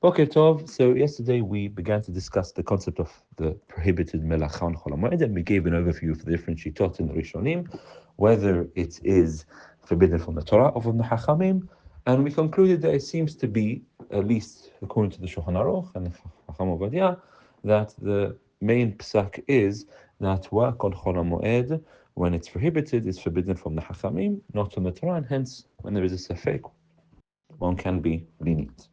Okay, Tov. So yesterday we began to discuss the concept of the prohibited melacha on Chol HaMoed, and we gave an overview of the different shitot in the Rishonim, whether it is forbidden from the Torah or from the Hachamim, and we concluded that it seems to be, at least according to the Shulchan Aruch and the Chacham Ovadia, that the main psak is that work on Chol HaMoed, when it's prohibited, is forbidden from the Hachamim, not from the Torah, and hence, when there is a safek, one can be lenient.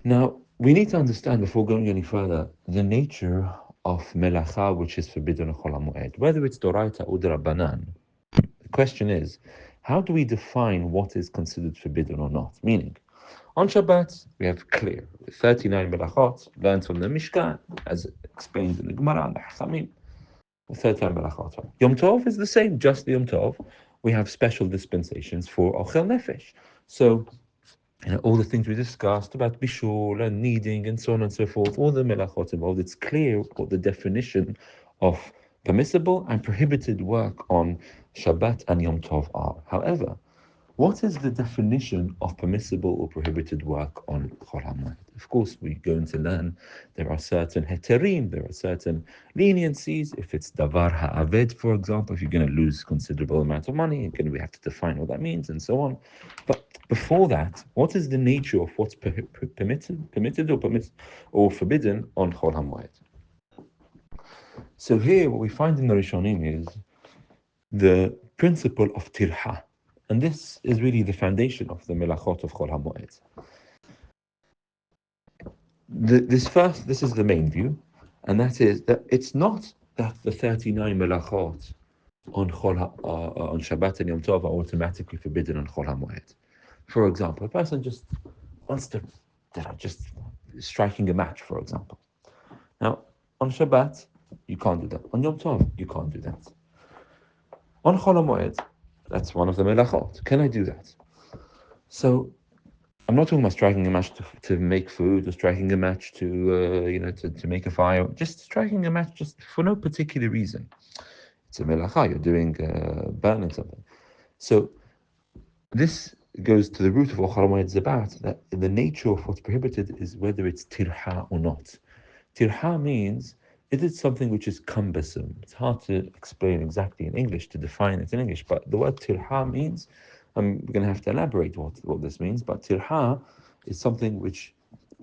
Now, we need to understand before going any further the nature of melacha which is forbidden on Chol HaMoed, whether it's Doraita or Rabbanan. The question is, how do we define what is considered forbidden or not? Meaning, on Shabbat, we have clear 39 melachot learned from the Mishkan, as explained in the Gemara and the Hachamim. 39 melachot. Yom Tov is the same, just the Yom Tov. We have special dispensations for Ochel Nefesh. So, all the things we discussed about bishul and kneading and so on and so forth, all the melachot involved, it's clear what the definition of permissible and prohibited work on Shabbat and Yom Tov are. However, what is the definition of permissible or prohibited work on Chol HaMoed? Of course, we're going to learn there are certain heterim, there are certain leniencies. If it's davar ha'aved, for example, if you're going to lose considerable amount of money, we have to define what that means and so on. But before that, what is the nature of what's permitted or forbidden on Chol HaMoed? So here, what we find in the Rishonim is the principle of tirha. And this is really the foundation of the melachot of Chol HaMoed. This is the main view, and that is that it's not that the 39 melachot on Shabbat and Yom Tov are automatically forbidden on Chol HaMoed. For example, a person just wants to, just striking a match, for example. Now, on Shabbat, you can't do that. On Yom Tov, you can't do that. On Chol HaMoed, that's one of the melachot. Can I do that? So, I'm not talking about striking a match to make food or striking a match to make a fire. Just striking a match just for no particular reason. It's a melacha. You're doing burning something. So, this goes to the root of what Chol HaMoed is about. That the nature of what's prohibited is whether it's tirha or not. Tirha means it is something which is cumbersome. It's hard to explain exactly in English, to define it in English, but the word tirha means, we're going to have to elaborate what this means, but tirha is something which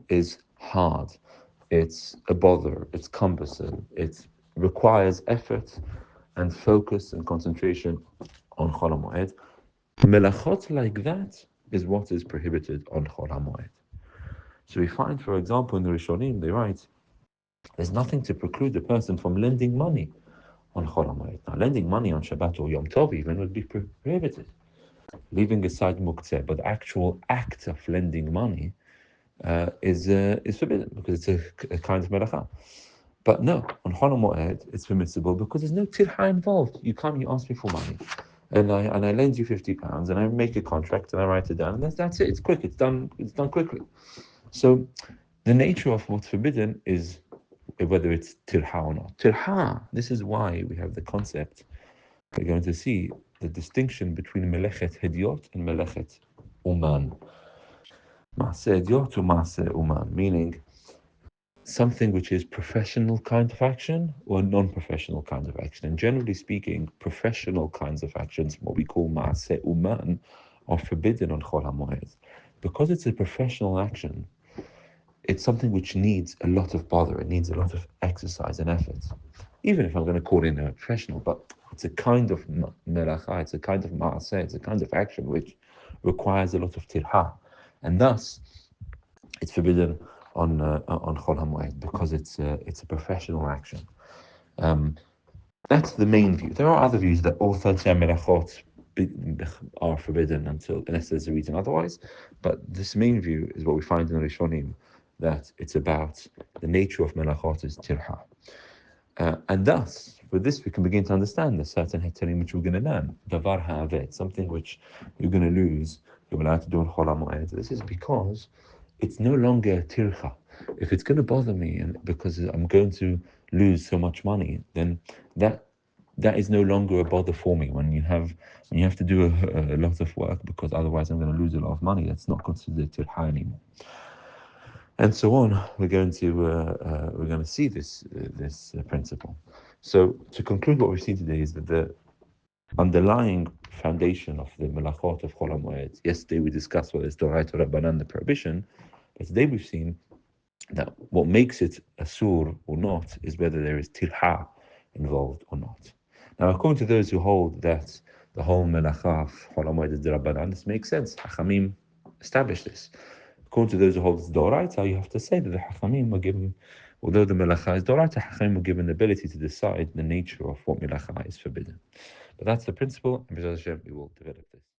is hard. It's a bother, it's cumbersome, it requires effort and focus and concentration on Chol HaMoed. Melachot like that is what is prohibited on Chol HaMoed. So we find, for example, in the Rishonim, they write, there's nothing to preclude a person from lending money on Chol HaMoed. Now, lending money on Shabbat or Yom Tov even would be prohibited, leaving aside muktzeh, but the actual act of lending money is forbidden because it's a kind of melacha. But no, on Chol HaMoed, it's permissible because there's no tirha involved. You come, you ask me for money, and I lend you £50, and I make a contract, and I write it down, and that's it. It's quick. It's done quickly. So the nature of what's forbidden is whether it's tirha or not. Tirha, this is why we have the concept, we're going to see the distinction between melechet hediot and melechet uman. Maaseh hediot or maaseh uman, meaning something which is professional kind of action or non-professional kind of action. And generally speaking, professional kinds of actions, what we call maaseh uman, are forbidden on Chol HaMoed. Because it's a professional action, it's something which needs a lot of bother, it needs a lot of exercise and effort. Even if I'm going to call it a professional, but it's a kind of melacha, it's a kind of maaseh, it's a kind of action which requires a lot of tirha. And thus, it's forbidden on Chol HaMoed because it's a professional action. That's the main view. There are other views that all 39 melachot are forbidden unless there's a reason otherwise. But this main view is what we find in the Rishonim, that it's about the nature of melachot is tirha. And thus, with this, we can begin to understand the certain heterim which we're going to learn. Davar ha'aved, something which you're going to lose, you're allowed to do on Chol HaMoed. This is because it's no longer tircha. If it's going to bother me, and because I'm going to lose so much money, then that is no longer a bother for me. When you have to do a lot of work because otherwise I'm going to lose a lot of money, that's not considered tirha anymore. and so on. We're going to see this principle. So to conclude, what we've seen today is that the underlying foundation of the melachot of Chol HaMoed. Yesterday we discussed whether it's Doraita or Rabbanan, the prohibition, but today we've seen that what makes it asur or not is whether there is tilha involved or not. Now, according to those who hold that the whole melacha of Chol HaMoed is Rabbanan, this makes sense. Hachamim established this. According to those who hold it's Doraita, you have to say that the Hachamim were given, although the melacha is Doraita, Hachamim were given the ability to decide the nature of what melacha is forbidden. But that's the principle, and B'ezras Hashem, we will develop this.